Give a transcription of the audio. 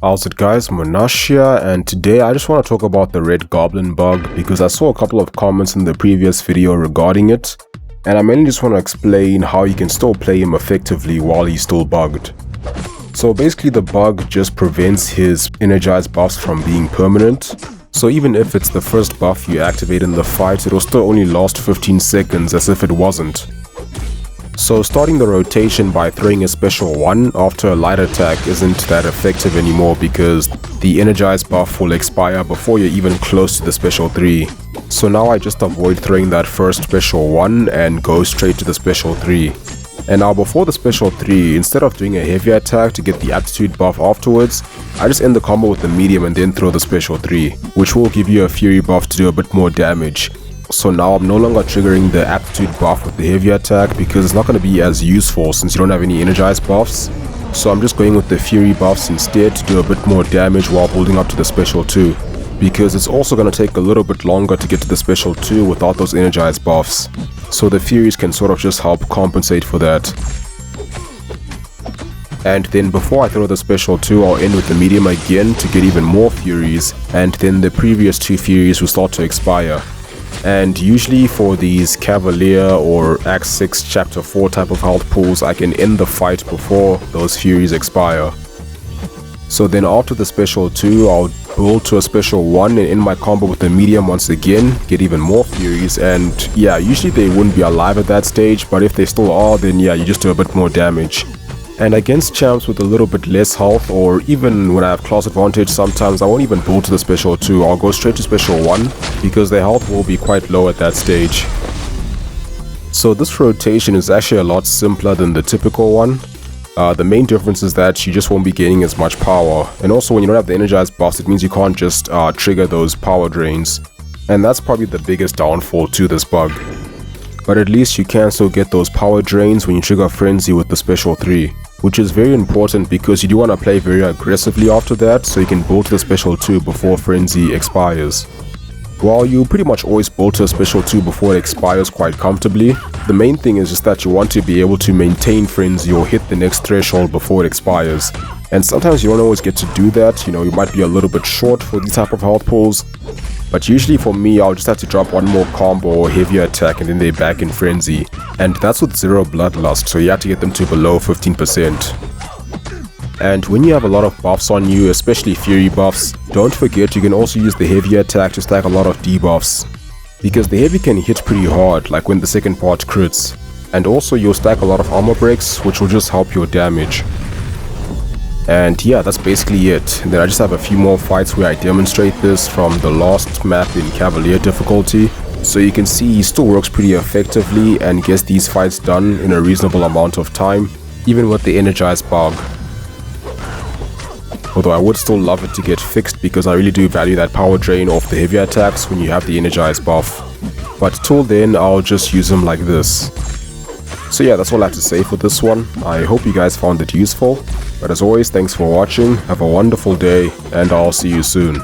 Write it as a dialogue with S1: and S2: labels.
S1: How's it guys, Munash here, and today I just want to talk about the red goblin bug because I saw a couple of comments in the previous video regarding it, and I mainly just want to explain how you can still play him effectively while he's still bugged. So basically the bug just prevents his energize buffs from being permanent. So even if it's the first buff you activate in the fight, it'll still only last 15 seconds as if it wasn't. So starting the rotation by throwing a special 1 after a light attack isn't that effective anymore because the energize buff will expire before you're even close to the special 3. So now I just avoid throwing that first special 1 and go straight to the special 3. And now before the special 3, instead of doing a heavy attack to get the attitude buff afterwards, I just end the combo with the medium and then throw the special 3, which will give you a fury buff to do a bit more damage. So now I'm no longer triggering the aptitude buff with the heavy attack because it's not going to be as useful since you don't have any energize buffs. So I'm just going with the fury buffs instead to do a bit more damage while building up to the special 2. Because it's also going to take a little bit longer to get to the special 2 without those energize buffs. So the furies can sort of just help compensate for that. And then before I throw the special 2, I'll end with the medium again to get even more furies, and then the previous 2 furies will start to expire. And usually for these Cavalier or Act 6 Chapter 4 type of health pools, I can end the fight before those furies expire. So then after the special 2, I'll build to a special 1 and end my combo with the medium once again, get even more furies, and yeah, usually they wouldn't be alive at that stage, but if they still are, then yeah, you just do a bit more damage. And against champs with a little bit less health, or even when I have class advantage, sometimes I won't even build to the special 2, I'll go straight to special 1, because their health will be quite low at that stage. So this rotation is actually a lot simpler than the typical one. The main difference is that you just won't be gaining as much power, and also when you don't have the energized buffs, it means you can't just trigger those power drains, and that's probably the biggest downfall to this bug. But at least you can still get those power drains when you trigger Frenzy with the special 3, which is very important because you do want to play very aggressively after that, so you can build to the special 2 before Frenzy expires. While you pretty much always build to a special 2 before it expires quite comfortably, the main thing is just that you want to be able to maintain Frenzy or hit the next threshold before it expires. And sometimes you don't always get to do that, you know, you might be a little bit short for these type of health pools. But usually for me, I'll just have to drop one more combo or heavier attack and then they're back in Frenzy. And that's with 0 Bloodlust, so you have to get them to below 15%. And when you have a lot of buffs on you, especially fury buffs, don't forget you can also use the heavy attack to stack a lot of debuffs. Because the heavy can hit pretty hard, like when the second part crits. And also you'll stack a lot of armor breaks, which will just help your damage. And yeah, that's basically it. And then I just have a few more fights where I demonstrate this from the last map in Cavalier difficulty. So you can see he still works pretty effectively and gets these fights done in a reasonable amount of time, even with the energized bug. Although I would still love it to get fixed because I really do value that power drain off the heavy attacks when you have the energize buff. But till then, I'll just use them like this. So yeah, that's all I have to say for this one. I hope you guys found it useful. But as always, thanks for watching, have a wonderful day, and I'll see you soon.